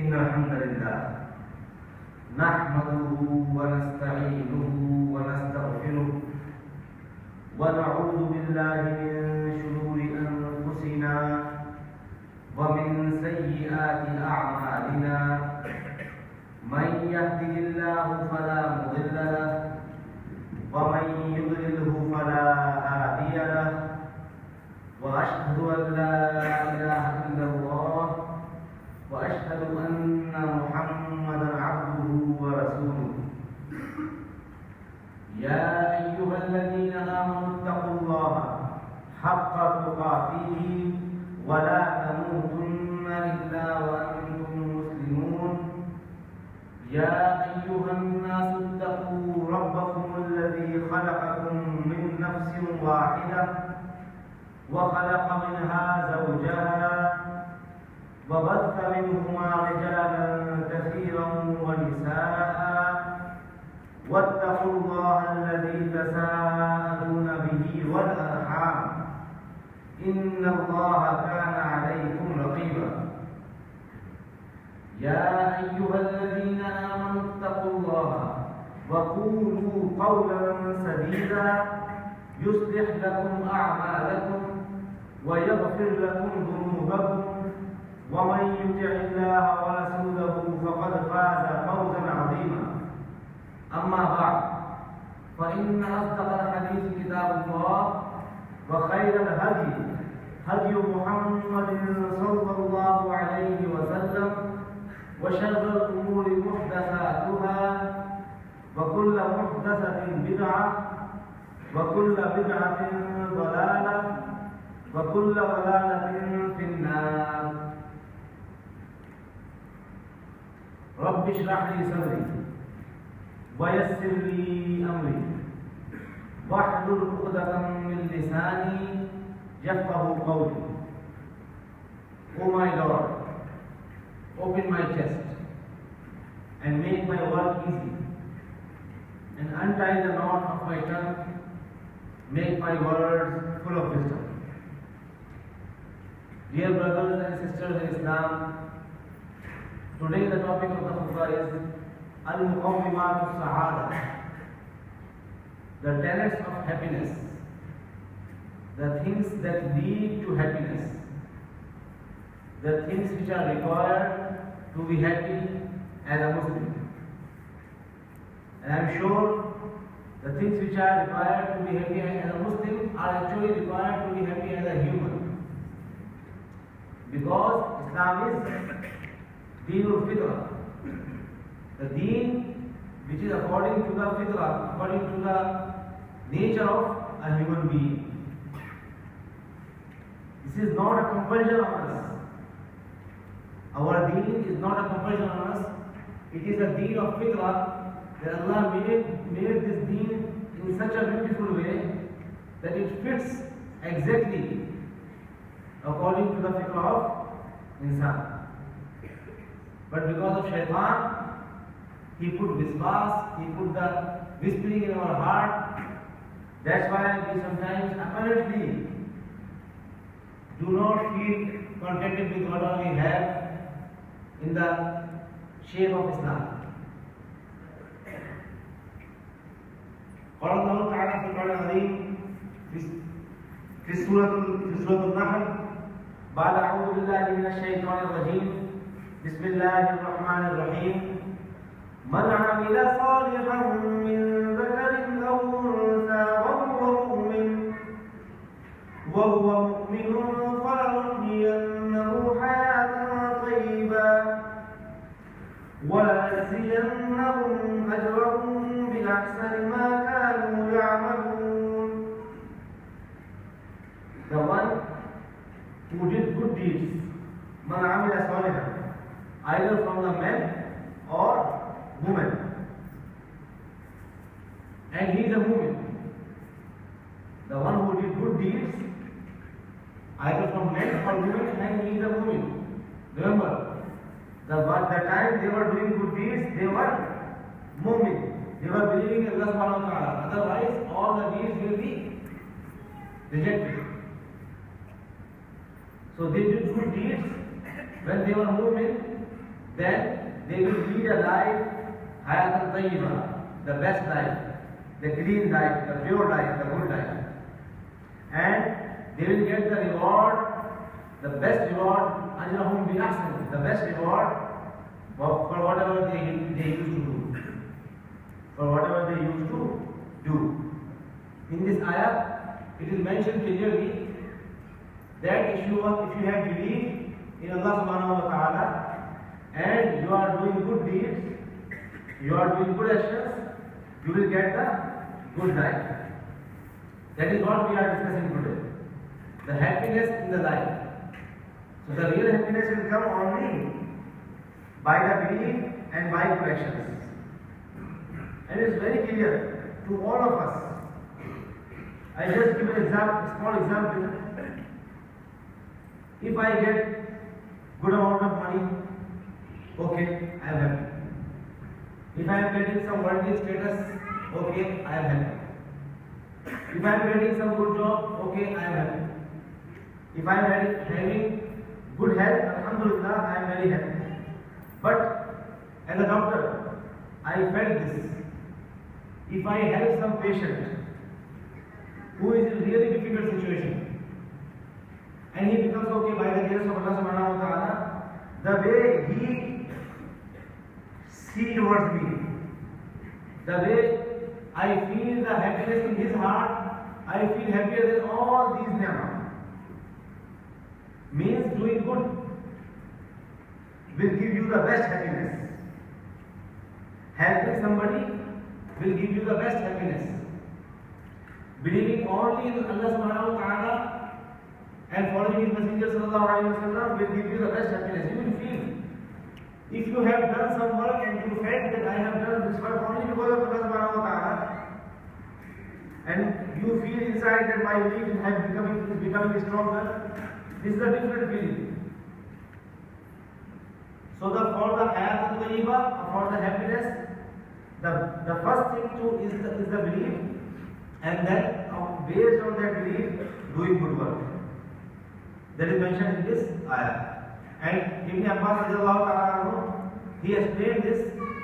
إن الحمد لله نحمده ونستعينه ونستغفره ونعوذ بالله من شرور أنفسنا ومن سيئات أعمالنا من يهده الله فلا مضل له ومن يضلله فلا هادي له وأشهد أن لا إله إلا الله وأشهد أن محمدا عبده ورسوله يا أيها الذين آمنوا اتقوا الله حق تقاته ولا تموتن إلا وأنتم مسلمون يا أيها الناس اتقوا ربكم الذي خلقكم من نفس واحدة وخلق منها زوجها وبث منهما رجالا كثيرا ونساء واتقوا الله الذي تساءلون به والأرحام إن الله كان عليكم رقيبا يا أيها الذين آمنوا اتقوا الله وقولوا قولا سديدا يصلح لكم أعمالكم ويغفر لكم ذنوبكم ومن يطع الله ورسوله فقد فاز فوزا عظيما أما بعد فإن أصدق الحديث كتاب الله وخير الهدي هدي محمد صلى الله عليه وسلم وشر الأمور محدثاتها وكل محدثة بدعة وكل بدعة ضلالة وكل ضلالة في النار رب اشرح لي صدري ويسر لي أمري واحلل عقدة من لساني يفقهوا قولي. O my Lord, open my chest and make my work easy, and untie the knot of my tongue, make my words full of wisdom. Dear brothers and sisters in Islam, today the topic of the khutbah is Al-Muqawwimat al-Sa'ada, the tenets of happiness, the things that lead to happiness, the things which are required to be happy as a Muslim. And I am sure the things which are required to be happy as a Muslim are actually required to be happy as a human. Because Islam is Deenul Fitrah, the deen which is according to the fitrah, according to the nature of a human being. This is not a compulsion on us. Our deen is not a compulsion on us. It is a deen of fitrah, that Allah made this deen in such a beautiful way that it fits exactly according to the fitrah of insan. But because of shaitan, he put viswas, he put the whispering in our heart. That's why we sometimes apparently do not feel contented with what we have in the shape of Islam. قال الله تعالى في القرآن العظيم في سورة النحل بعد أعوذ بالله من الشيطان الرجيم بسم الله الرحمن الرحيم من عمل صالحا من ذكر أو أنثى وهو مؤمن فلنحيينه حياة طيبة ولنجزينهم أجرهم بأحسن ما كانوا يعملون. The one who did good deeds, man amila salihan, either from the men or women, and he is a mu'min. The one who did good deeds, either from men or women, and he is a mu'min. Remember, the time they were doing good deeds, they were mu'min. They were believing in Allah subhanahu wa ta'ala. Otherwise, all the deeds will be rejected. So they did good deeds when they were mu'min. then they will lead a life, hayatan tayyiba, the best life, the clean life, the pure life, the good life. And they will get the reward, the best reward, ajrahum bi ahsan, the best reward for whatever they used to do. For whatever they used to do. In this ayah, it is mentioned clearly that if you have belief in Allah subhanahu wa ta'ala and you are doing good deeds, you are doing good actions, you will get the good life. That is what we are discussing today. The happiness in the life. So the real happiness will come only by the belief and by good actions. And it is very clear to all of us. I just give an example, small example. If I get good amount of money, okay, I am happy. If I am getting some worldly status, okay, I am happy. If I am getting some good job, okay, I am happy. If I am having good health, alhamdulillah, I am very happy. But as a doctor, I felt this. If I help some patient who is in really difficult situation and he becomes okay by the grace of Allah subhanahu wa ta'ala, the way he sees towards me, the way I feel the happiness in his heart, I feel happier than all these ni'mah. Means doing good will give you the best happiness. Helping somebody will give you the best happiness. Believing only in Allah subhanahu wa ta'ala and following His Messenger sallallahu alaihi wasallam will give you the best happiness. You will feel. If you have done some work and you felt that I have done this work only because of Allah subhanahu wa ta'ala, and you feel inside that my belief is becoming stronger, this is a different feeling. So for the hayat al-tayyiba, for the happiness, the first thing is the belief, and then based on that belief, doing good work. That is mentioned in this ayah. And Ibn Abbas radiallahu ta'ala, he explained this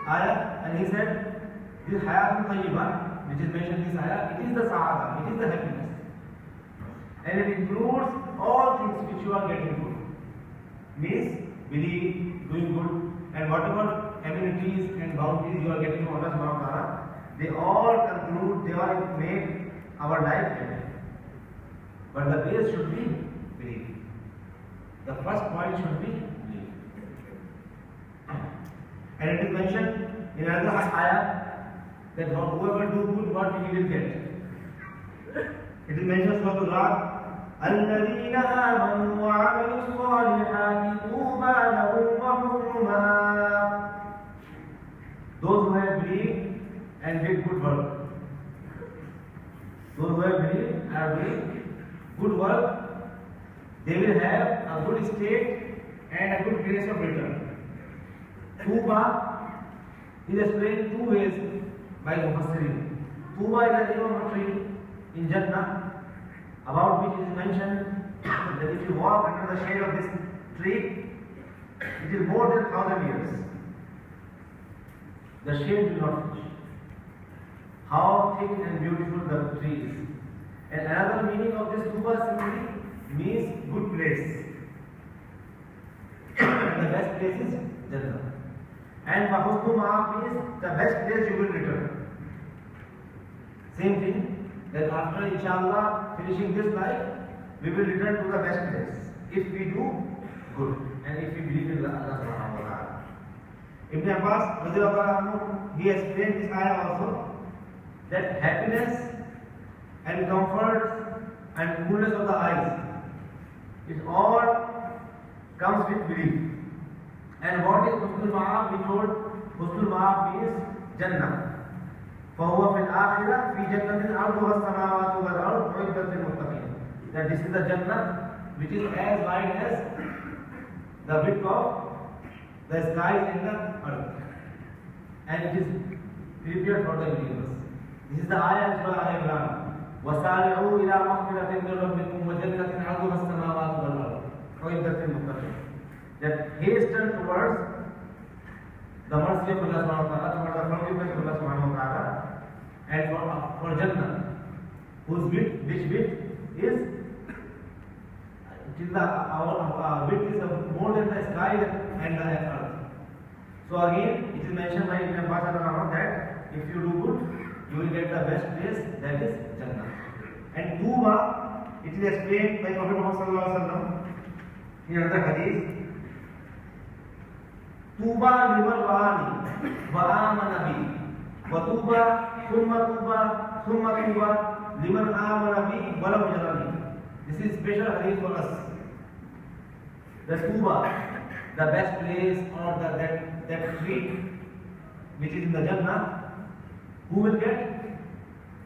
ayah and he said, this hayat al-tayyiba, which is mentioned in this ayah, it is the sa'ada, it is the happiness. And it includes all things which you are getting good. Means belief, doing good, and whatever amenities and bounties you are getting from Allah subhanahu wa ta'ala, they all conclude, they all make our life happy. But the base should be belief. The first point should be belief. And it is mentioned in another ayah that whoever do good, what he will get. It is mentioned from the Quran, الذين آمنوا وعملوا الصالحات طوبى لهم وحسن مآب. Those who have believed and did good work. Those who have believed and are doing good work, they will have a good state and a good place of return. Tuba is explained two ways by Mufassirin. Tuba is the name of a tree in Jannah, about which it is mentioned that if you walk under the shade of this tree, it is more than 1,000 years. The shade will not finish. How thick and beautiful the tree is. And another meaning of this tuba simply means good place. The best place is Jannah. And Mahusnu Ma'af means the best place you will return. Same thing, that after inshallah finishing this life, we will return to the best place. If we do good and if we believe in Allah subhanahu wa ta'ala. Ibn Abbas radiallahu anhu, he explained this ayah also, that happiness and comfort and coolness of the eyes, it all comes with belief. And what is Husnul Ma'ab? We told Husnul Ma'ab means Jannah. فَهُوَ فِي الْآخِرَةِ فِي جَنَّةٍ عَرْضُهَا السَّمَاوَاتُ وَالْأَرْضُ أُعِدَّتْ لِلْمُتَّقِينَ. That this is the Jannah which is as wide as the width of the skies and the earth. And it is prepared for the believers. This is the ayah in Surah Al-Imran. وَسَارِعُوا إِلَى مَغْفِرَةٍ مِّن رَّبِّكُمْ وَجَنَّةٍ عَرْضُهَا السَّمَاوَاتُ وَالْأَرْضُ أُعِدَّتْ لِلْمُتَّقِينَ. That hasten towards the mercy of Allah subhanahu wa ta'ala, towards the forgiveness of Allah subhanahu wa ta'ala, and for Jannah, whose which width is our width is more than the sky and the earth. So again, it is mentioned by Ibn Abbas that if you do good, you will get the best place, that is Jannah. And Tuba, it is explained by Prophet Muhammad sallallahu alaihi wasallam in another hadith. Tuba liman wa'ani wa amana bi, wa tuba thumma tuba liman amana bi wa lam yarani. This is special hadith for us. The Tuba, the best place, or that tree which is in the Jannah, who will get?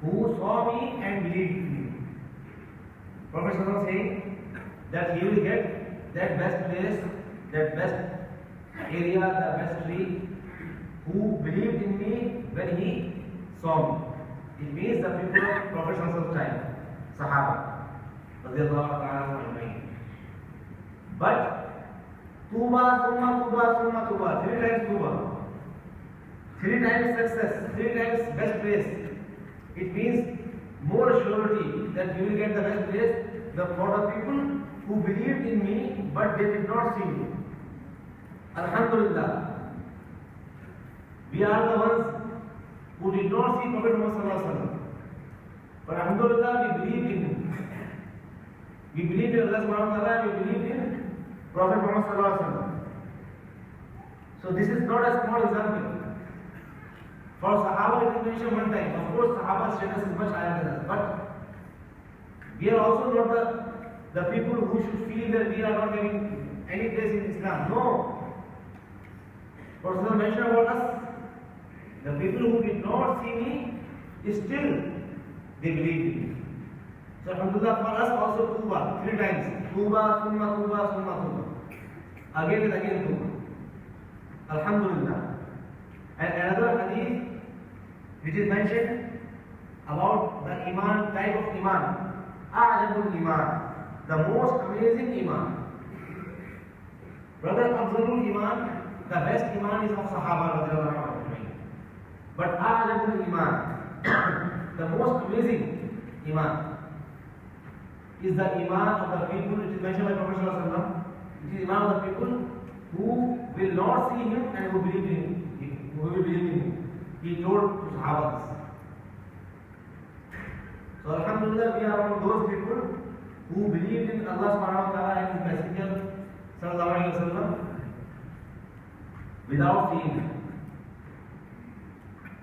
Who saw me and believed in me. Prophet Sallallahu saying that he will get that best place, that best area, the best tree, who believed in me when he saw me. It means the people of Prophet Sallallahu time, Sahaba. But Tuba, Tuba, 3 times Tuba, 3 times success, 3 times best place. It means more surety that you will get the best place for the people who believed in me but they did not see me. Alhamdulillah, we are the ones who did not see Prophet Muhammad, but Alhamdulillah, we believe in him. We believe in Allah subhanahu wa ta'ala, we believe in Prophet Muhammad. So this is not a small example. For Sahaba it is mentioned one time. Of course Sahaba's status is much higher than us. But we are also not the people who should feel that we are not having any place in Islam. No. Prophet mentioned about us. The people who did not see me, still they believe in me. So Alhamdulillah, for us also Tuba, 3 times. Tuba, Tuba. Again and again Tuba. Alhamdulillah. And another hadith which is mentioned about the Iman, type of Iman. A'jabul Iman, the most amazing Iman. Brother, Afzalul Iman, the best Iman is of Sahaba. But A'jabul Iman, the most amazing Iman, is the Iman of the people, it is mentioned by Prophet ﷺ, it is Iman of the people who will not see him and who believe in him, who will believe in him. He told to Sahabas. So Alhamdulillah, we are among those people who believed in Allah subhanahu wa ta'ala and His Messenger sallallahu alayhi wa sallam without seeing him.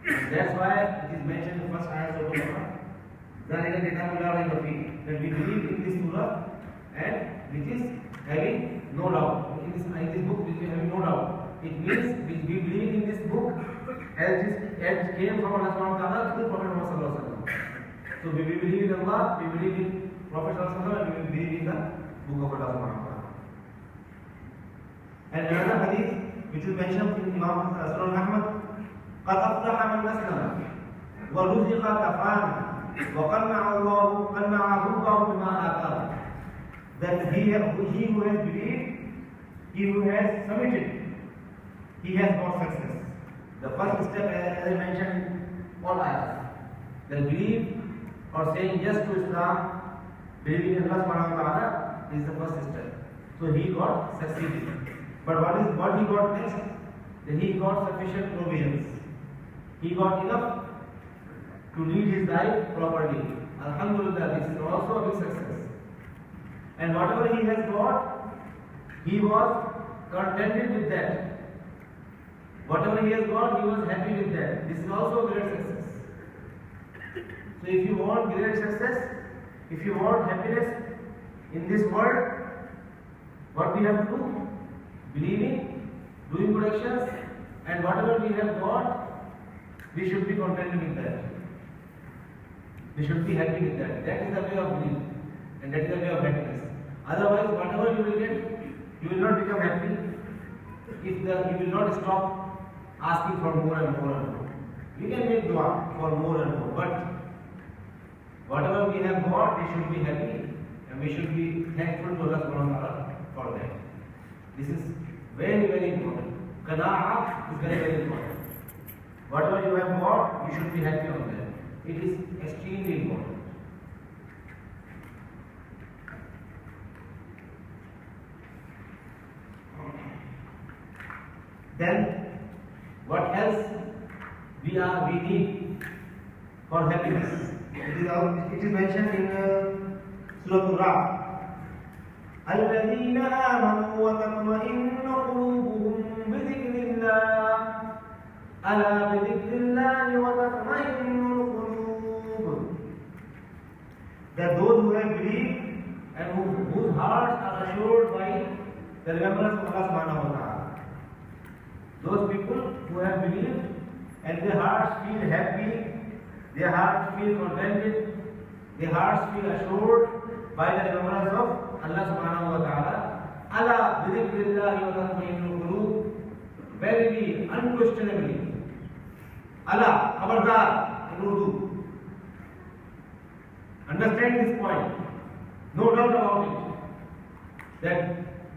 And that's why it is mentioned in the first ayah of the Quran that we believe in this surah and which is having no doubt. In this book which is having no doubt. It means we believe in this book as it came from Allah subhanahu wa ta'ala through Prophet Muhammad sallallahu alaihi wasallam. So we believe in Allah, we believe in Prophet sallallahu alaihi wasallam, and we believe in the book of Allah subhanahu wa ta'ala. And another hadith which is mentioned in Imam Sunan Ahmad, قَدْ أَفْلَحَ مَنْ أَسْلَمَ وَرُزِقَ كَفَانِ وَقَنَّعَهُ اللَّهُ بِمَا آتَاهُ. That he who has believed, he who has submitted, he has got success. The first step, as I mentioned in all ayahs, that believe or saying yes to Islam, believing in Allah subhanahu wa ta'ala is the first step. So he got succeeded. But what he got next? That he got sufficient provisions. He got enough to lead his life properly. Alhamdulillah, this is also a big success. And whatever he has got, he was contented with that. Whatever he has got, he was happy with that. This is also a great success. So if you want great success, if you want happiness in this world, what we have to do? Believing, doing good actions, and whatever we have got, we should be contented with that. We should be happy with that. That is the way of belief, and that is the way of happiness. Otherwise, whatever you will get, you will not become happy if you will not stop asking for more and more and more. You can make dua for more and more, but whatever we have got, we should be happy and we should be thankful to Allah subhanahu wa ta'ala for that. This is very, very important. Qana'ah is very, very important. Whatever you have got, you should be happy on that. It is extremely important. Then, what else we need for happiness? It is mentioned in Surah Al-Ra'd. الذين آمنوا وتطمئن قلوبهم بذكر الله ألا بذكر الله وتطمئن القلوب. That those who have believed and whose hearts are assured by the remembrance of Allah subhanahu wa ta'ala. Those people who have believed and their hearts feel happy, their hearts feel contented, their hearts feel assured by the remembrance of Allah subhanahu wa ta'ala. Allah bi dhikrillahi wa tatma'innul qulub. Verily, unquestionably, Allah, Khabardar in Urdu. Understand this point. No doubt about it. That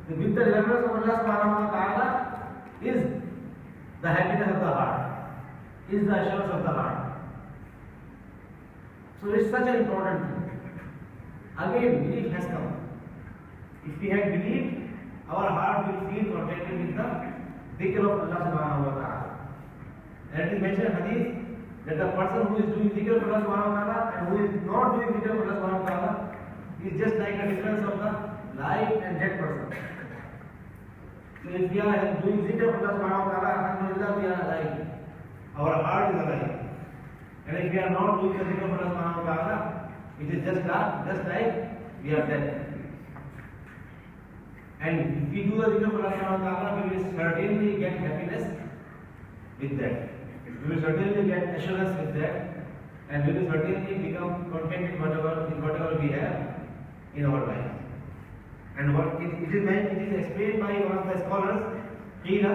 with the remembrance of Allah subhanahu wa ta'ala is the happiness of the heart, is the assurance of the heart. So it's such an important thing. Again, belief has come. If we have believed, our heart will feel contented with the dhikr of Allah subhanahu wa ta'ala. And it is mentioned in hadith that the person who is doing dhikr of Allah subhanahu wa ta'ala and who is not doing dhikr of Allah subhanahu wa ta'ala is just like a difference of the live and dead person. So if we are doing dhikr of Allah subhanahu wa ta'ala, alhamdulillah, we are alive. Our heart is alive. And if we are not doing the dhikr of Allah subhanahu wa ta'ala, it is just like we are dead. And if we do the dhikr of Allah subhanahu wa ta'ala, we will certainly get happiness with that. We will certainly get assurance with that. And we will certainly become content in whatever we have in our life. And what it is explained by one of the scholars, Qila,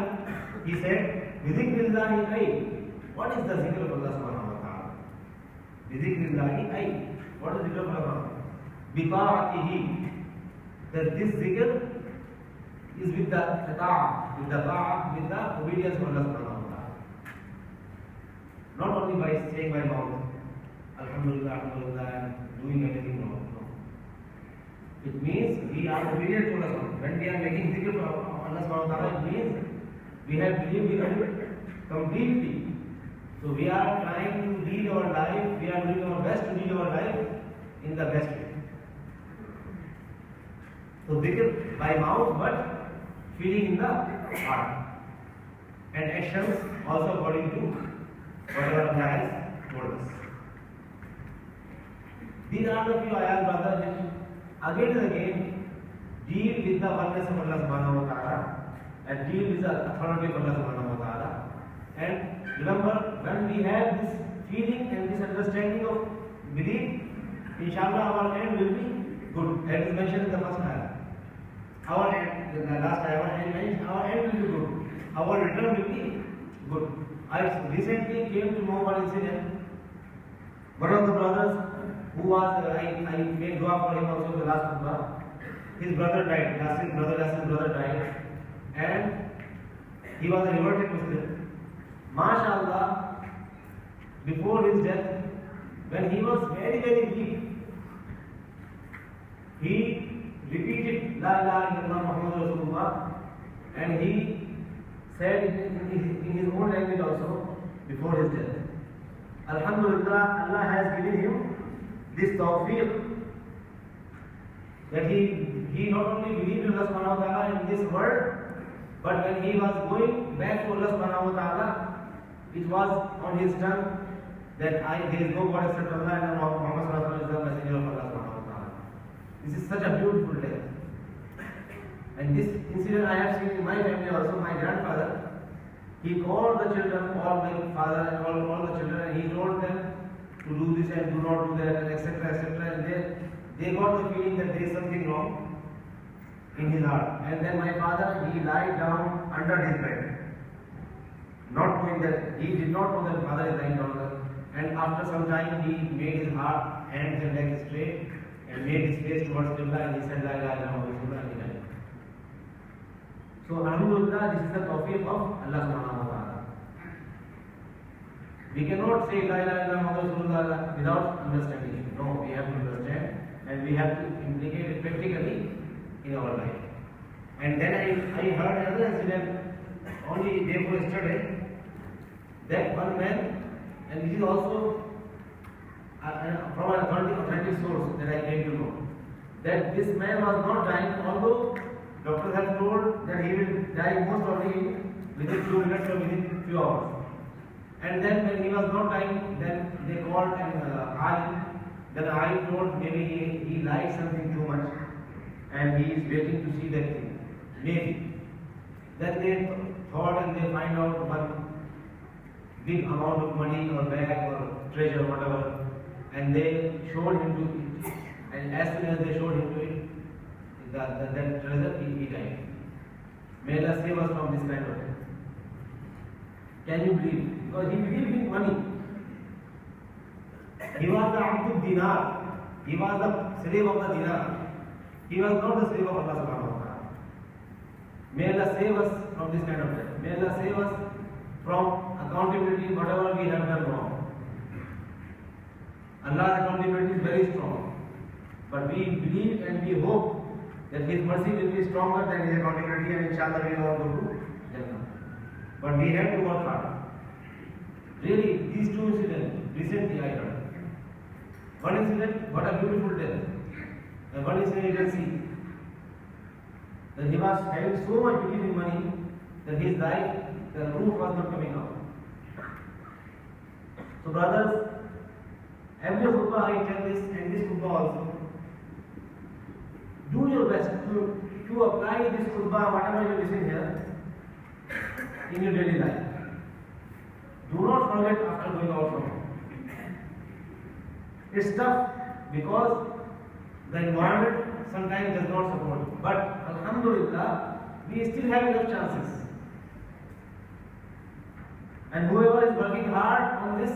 he said, Bidhikrillahi ay. What is the zikr of Allah subhanahu wa ta'ala? Bidhikrillahi ay. What is the zikr of Allah? Bita'atihi. That this zikr is with the ta'ah, with the obedience of Allah subhanahu wa ta'ala. Not only by saying by mouth, Alhamdulillah, Alhamdulillah, and doing everything wrong. It means we are obedient to Allah. When we are making dhikr for Allah subhanahu wa ta'ala, it means we have believed in Him completely. So we are trying to lead our life, we are doing our best to lead our life in the best way. So dhikr by mouth, but feeling in the heart. And actions also according to whatever Allah has told us. These are the few ayat, brothers, which again and again deal with the oneness of Allah subhanahu wa ta'ala and deal with the authority of Allah subhanahu wa ta'ala. And remember, when we have this feeling and this understanding of belief, inshallah our end will be good. That is mentioned in the first ayah. Our end, the last ayah, our end will be good. Our return will be good. I recently came to know one incident. One of the brothers who was, I made dua for him also in the last khutbah. His brother died, Yasir's brother died, and he was a reverted Muslim. MashaAllah, before his death, when he was very, very weak, he repeated La ilaha illallah Muhammadur Rasulullah, and he said in his own language also before his death. Alhamdulillah, Allah has given him this tawfiq that he not only believed in Allah subhanahu wa ta'ala in this world, but when he was going back to Allah subhanahu wa ta'ala, it was on his tongue that there is no God except Allah and Muhammad sallallahu alaihi wasallam is the messenger of Allah subhanahu wa ta'ala. This is such a beautiful death. And this incident I have seen in my family also. My grandfather, he called the children, all my father and all the children, and he told them to do this and do not do that, and etc. And they got the feeling that there is something wrong in his heart. And then my father, he lied down under his bed, not knowing that, he did not know that father is lying down there. And after some time, he made his heart, hands and legs straight, and made his face towards Qibla, and he said, La ilaha illallah Rasulullah, and he died. So alhamdulillah, this is the tawfiq of Allah subhanahu wa ta'ala. We cannot say La ilaha illallah Muhammadur Rasulullah without understanding. No, we have to understand and we have to implicate it practically in our life. And then I heard another incident only day before yesterday, that one man, and it is also from an authentic source that I came to know, that this man was not dying, although doctors have told that he will die most probably within few minutes or within few hours. And then when he was not dying, then they called an alim. Then alim told maybe he liked something too much and he is waiting to see that thing. Maybe. Then they thought and they find out one big amount of money or bag or treasure or whatever, and they showed him to it. And as soon as they showed him to it, that treasure, he died. May Allah save us from this kind of thing. Can you believe? Because he believed in money. He was the Abdul Dinar. He was the slave of the dinar. He was not the slave of Allah subhanahu wa ta'ala. May Allah save us from this kind of thing. May Allah save us from accountability, whatever we have done wrong. Allah's accountability is very strong. But we believe and we hope that His mercy will be stronger than His accountability, and inshallah we will all go to Jannah. But we have to work hard. Really, these two incidents, recently I heard. One incident, what a beautiful death. And one incident you can see that he was having so much belief in money that his life, the roof was not coming out. So brothers, every khutbah I tell this, and this khutbah also, do your best to apply this khutbah, whatever you listen here, in your daily life. Do not forget after going out from home. It's tough because the environment sometimes does not support it. But alhamdulillah, we still have enough chances. And whoever is working hard on this,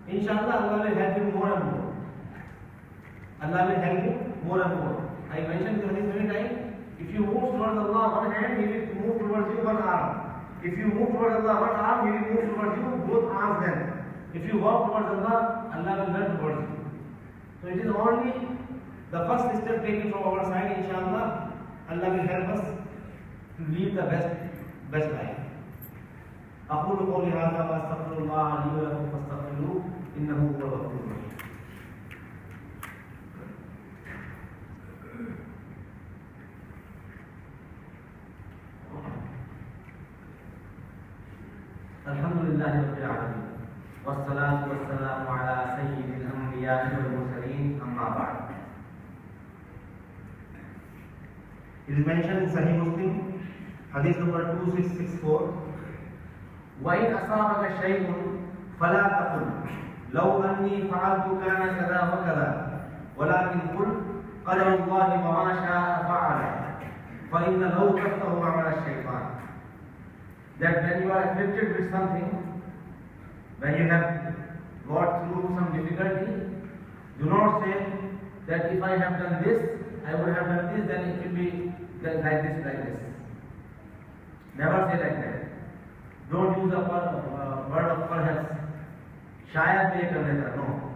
inshallah Allah will help you more and more. Allah will help you more and more. I mentioned this many times. If you move towards Allah one hand, He will move towards you one arm. If you move towards Allah one arm, He will move towards you both arms then. If you walk towards Allah, Allah will run towards you. So it is only the first step taken from our side, inshallah. Allah will help us to live the best life. أقول قولي هذا وأستغفر الله لي ولكم فاستغفروه إنه هو الغفور الرحيم. الحمد لله رب العالمين والصلاة والسلام على سيد الأنبياء والمرسلين أما بعد. It is mentioned in Sahih Muslim, Hadith number 2664. وَإِنْ أَصَابَكَ شَيْءٌ فَلَا تَقُلْ لَوْ أَنِّي فَعَلْتُ كَانَ كَذَا وَكَذَا وَلَكِنْ قُلْ قَدَرُ اللَّهِ وَمَا شَاءَ فَعَلَ فَإِنَّ لَوْ تَفْتَهُ عَمَلَ الشَّيْطَانِ. That when you are afflicted with something, when you have got through some difficulty, do not say that if I have done this, I would have done this, then it will be like this, like this. Never say like that. Don't use a word of perhaps. Shayad may kar leta. No.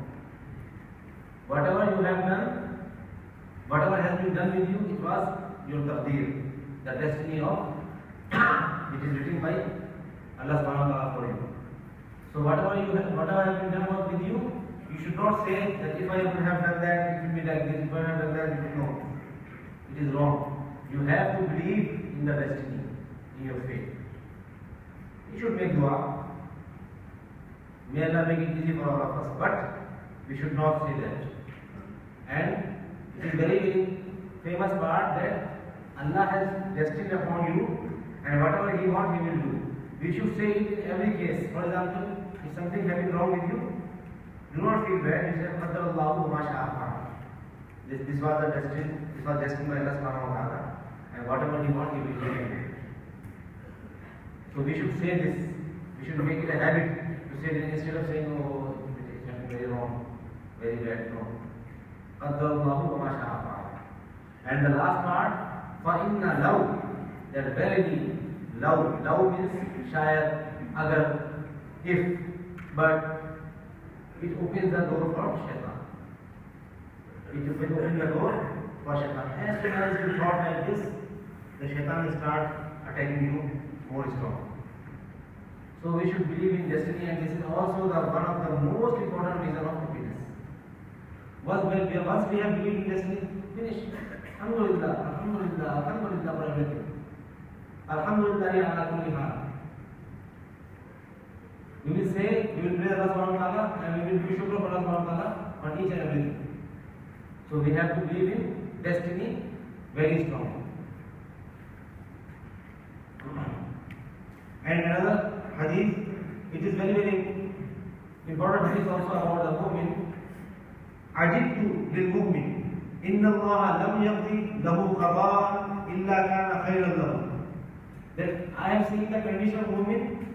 Whatever you have done, whatever has been done with you, it was your taqdeer, the destiny of which is written by Allah subhanahu wa ta'ala for you. So whatever has been done with you, you should not say that if I would have done that, it will be like this. If I have done that, it will no. It is wrong. You have to believe in the destiny, in your faith. You should make dua. May Allah make it easy for all of us. But we should not say that. And it is very, very famous part that Allah has destined upon you, and whatever He wants, He will do. We should say it in every case. For example, if something has been wrong with you, do not feel bad. You say, Qadarallahu wa ma sha'a fa'al. This was the destiny. This was destined by Allah subhanahu wa ta'ala, and whatever He wants, He will do. So we should say this. We should make it a habit to say this instead of saying, "Oh, it is very wrong, very bad." No. Qadarallahu wa ma sha'a fa'al. And the last part, فَإِنَّ لَوْ that verily love means shayad, agar, if, but it opens the door for shaitan. It opens the door for shaitan. As soon as you thought like this, the shaitan will start attacking you more strong. So we should believe in destiny, and this is also one of the most important reasons of happiness. Once we have believed in destiny, finish. Alhamdulillah, Alhamdulillah, Alhamdulillah for everything. Alhamdulillah ala kulli hal. We will say, we will pray Allah subhanahu wa ta'ala, and we will do shukr for Allah subhanahu wa ta'ala on each and everything. So we have to believe in destiny very strong. And another hadith, it is very, very important hadith also about the mu'min. Ajibtu lil mu'min, inna Allah lam yaqdi lahu qada'an illa kana khayran lahu. That I have seen the condition of mu'min,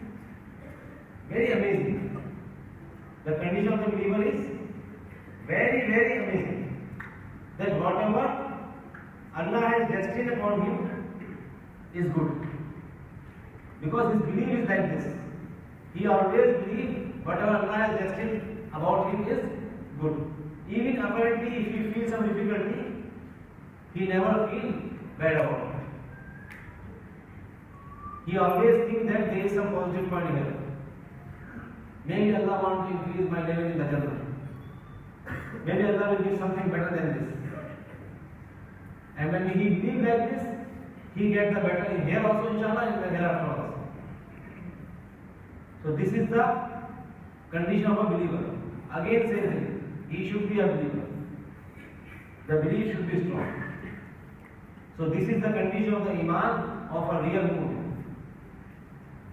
very amazing. The condition of the believer is very, very amazing. That whatever Allah has destined upon him is good. Because his belief is like this. He always believes whatever Allah has destined about him is good. Even apparently if he feels some difficulty, he never feels bad about it. He always thinks that there is some positive point here. Maybe Allah wants to increase my level in the Jannah. Maybe Allah will give something better than this. And when he believes like this, he gets the better in here also, inshallah, and in the hereafter also. So this is the condition of a believer. Again, same thing. He should be a believer. The belief should be strong. So this is the condition of the iman of a real mu'min,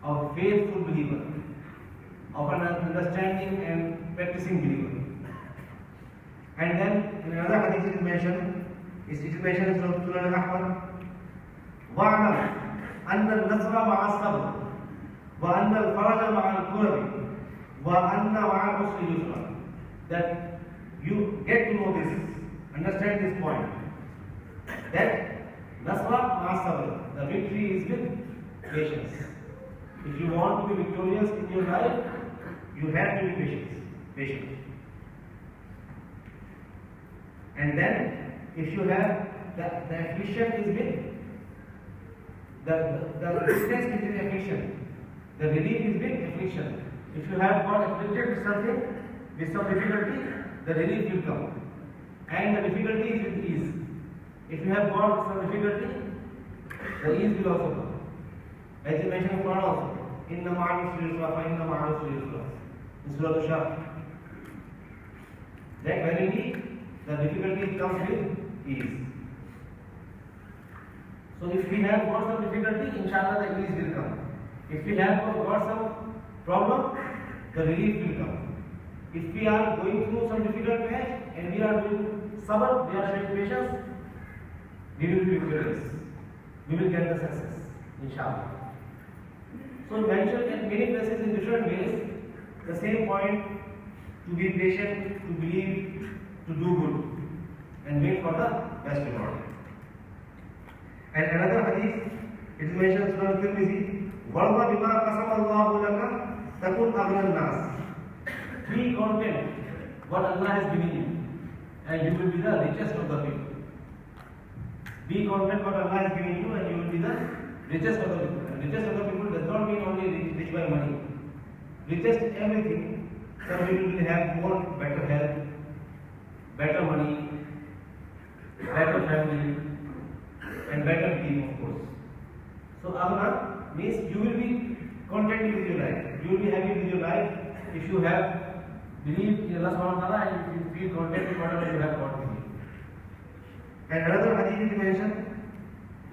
of a faithful believer, of an understanding and practicing believer. And then in another hadith it is mentioned in Surah Al-Ahqaf, وَاعْلَمْ أَنَّ النَّصْرَ مَعَ الصَّبْرِ وَأَنَّ الْفَرَجَ مَعَ الْكُرَبِ وَأَنَّ مَعَ الْعُسْرِ يُسْرًا. That you get to know this, understand this point, that Nasra ma'a sabr, the victory is with patience. If you want to be victorious in your life, you have to be patient. And then, if you have the affliction is with the distance between affliction, the relief is with affliction. If you have got afflicted with something, with some difficulty, the relief will come. And the difficulty is with ease. If you have got some difficulty, the ease will also come. As I mentioned in Quran also, Inna ma'al usri yusra, fa inna ma'al usri yusra. In Surah Al-Shah. That verily, the difficulty comes with ease. So if we have got some difficulty, inshallah the ease will come. If we have got some problem, the relief will come. If we are going through some difficult patch and we are doing sabr, we are showing patience, we will be victorious. We will get the success, inshallah. So mentioned in many places in different ways, the same point, to be patient, to believe, to do good, and wait for the best reward. And another hadith, it is mentioned in Surah Al-Tirmidhi, وَرْضَ بِمَا قَسَمَ اللَّهُ لَكَ تَكُنْ أَغْنَى النَّاسِ. Be content what Allah has given you, and you will be the richest of the people. Be content what Allah has given you, and you will be the richest of the people. And richest of the people does not mean only rich by money. Richest in everything. Some people will have more, better health, better money, better family, and better team, of course. So Aghna means you will be content with your life. You will be happy with your life if you have believe in Allah subhanahu wa ta'ala and you feel content with whatever you have got with you. And another hadith is mentioned,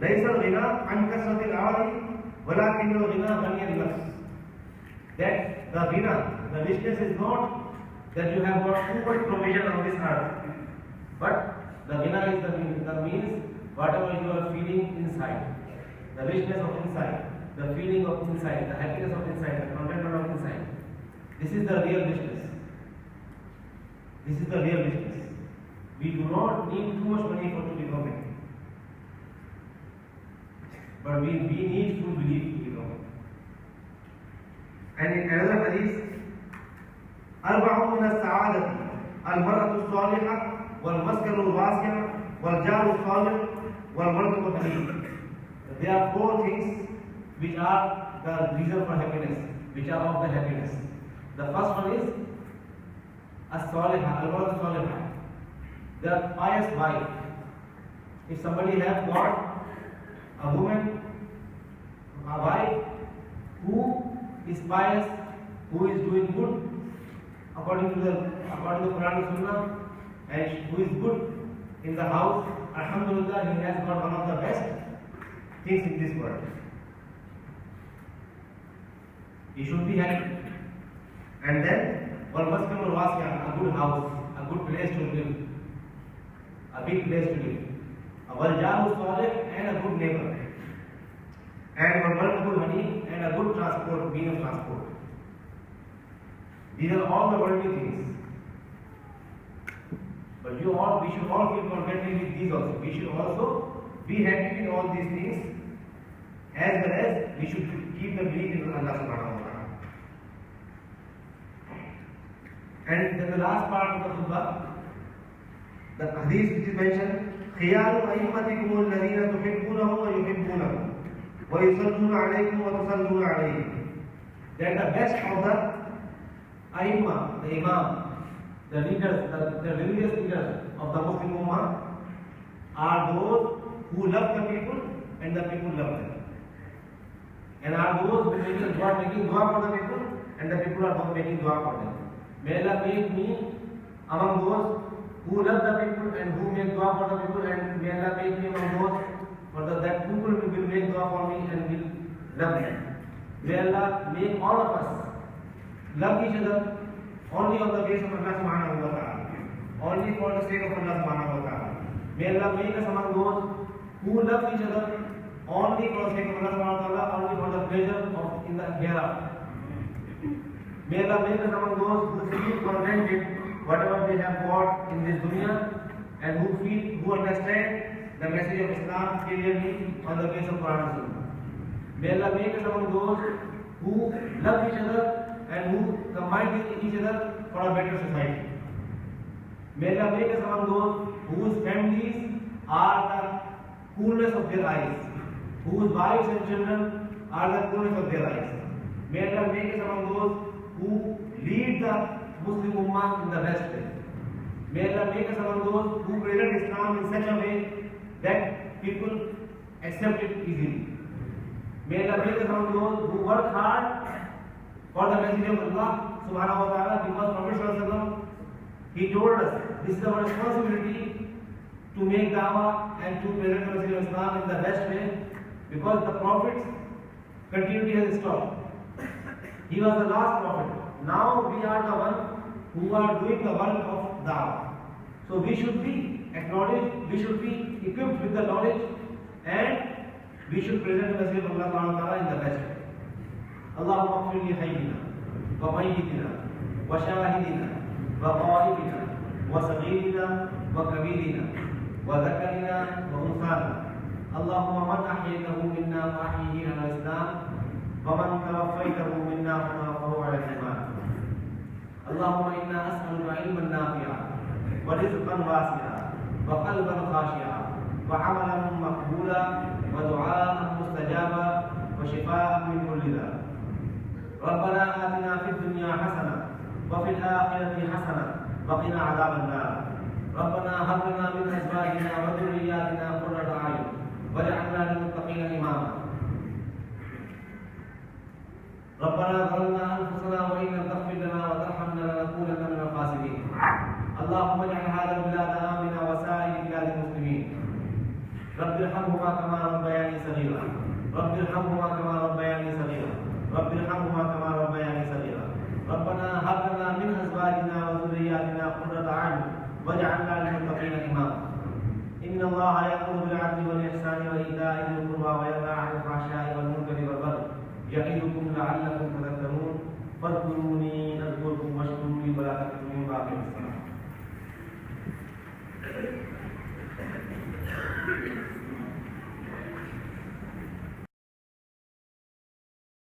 لَيْسَ الْغِنَى عَنْ كَثْرَةِ الْأَعْلِ وَلَكِنَّ الْغِنَى غَنِيَ النَّفْسِ. That the ghina, the richness is not that you have got too much provision on this earth, but the ghina is the means whatever you are feeling inside, the richness of inside, the feeling of inside, the happiness of inside, the contentment of inside. This is the real richness. This is the real richness. We do not need too much money for to become it. but we need full belief, And in another hadith, أربع من السعادة المرأة الصالحة والمسكن الواسع والجار الصالح والمركب الحديد. There are 4 things which are the reason for happiness, which are of the happiness. The first one is as-salihah, al-mar'atu as-salihah, the pious wife. If somebody has got a woman, a wife who is pious, who is doing good according to Quran and Sunnah, and who is good in the house, alhamdulillah, he has got one of the best things in this world. He should be happy. And then, وَالْمَسْكَنُ الْوَاسِعَ, a good house, a good place to live, a big place to live. وَالْجَارُ الصَّالِحِ, and a good neighbor. And وَالْمَرْكَبُ الْحَدِيدِ, and a good transport, means of transport. These are all the worldly things. But we should all feel contented with these also. We should also be happy with all these things, as well as we should keep the belief in Allah subhanahu wa ta'ala. And then the last part of the khutbah, the hadith which is mentioned, خِيَارُ أَئِمَّتِكُمُ الَّذِينَ تُحِبُّونَهُمْ وَيُحِبُّونَكُمْ وَيُصَلُّونَ عَلَيْكُمْ وَتُصَلُّونَ عَلَيْهِمْ. That the best of the Aimma, the Imam, the leaders, the religious leaders of the Muslim Ummah are those who love the people and the people love them. And are those who are making dua for the people and the people are not making dua for them. May Allah make me among those who love the people and who make dua for the people, and may Allah make me among those that people will make dua for me and will love me. May Allah make all of us love each other only on the basis of Allah subhanahu wa ta'ala, only for the sake of Allah subhanahu wa ta'ala. May Allah make us among those who love each other only for the sake of Allah subhanahu wa ta'ala, only for the pleasure of in the hereafter. May Allah make us among those who feel contented whatever they have got in this dunya, and who understand the message of Islam clearly on the basis of Quran and Sunnah. May Allah make us among those who love each other and who combine with each other for a better society. May Allah make us among those whose families are the coolness of their eyes, whose wives and children are the coolness of their eyes. May Allah make us among those who lead the Muslim Ummah in the best way. May Allah make us among those who present Islam in such a way that people accept it easily. May Allah make us among those who work hard for the message of Allah subhanahu wa ta'ala, because Prophet sallallahu alaihi wasallam, he told us this is our responsibility to make da'wah and to present the message of Islam in the best way, because the Prophet's continuity has stopped. He was the last Prophet. Now we are the one who are doing the work of da'wah. So we should be acknowledged, we should be equipped with the knowledge, and we should present the message of Allah subhanahu wa ta'ala in the best way. اللهم اغفر لحينا وميتنا وشاهدنا وغائبنا وصغيرنا وكبيرنا وذكرنا وانثانا. اللهم من احييته منا فاحيه على الاسلام، ومن توفيته منا فتوفه على الايمان. اللهم انا نسالك علما نافعا ورزقا واسعا وقلبا خاشعا وعملا مقبولا ودعاء مستجابا وشفاء من كل داء. ربنا آتنا في الدنيا حسنة وفي الآخرة حسنة وقنا عذاب النار. ربنا هب لنا من أزواجنا وذرياتنا قرة أعين واجعلنا للمتقين إماما. ربنا ظلمنا أنفسنا وإن لم تغفر لنا وترحمنا لنكونن من الخاسرين. اللهم اجعل هذا البلاد آمنا وسائر بلاد المسلمين. رب ارحمهما كما ربياني صغيرا. رب ارحمهما كما ربياني صغيرا. رب ارحمهما كما ربياني صغيرا. ربنا هب لنا من ازواجنا وذرياتنا قرة اعين واجعلنا للمتقين اماما. ان الله يأمر بالعدل والاحسان وايتاء ذي القربى وينهى عن الفحشاء والمنكر والبغي يعظكم لعلكم تذكرون. فاذكروني اذكركم واشكروا لي ولا تكفرون. باقي الصلاة.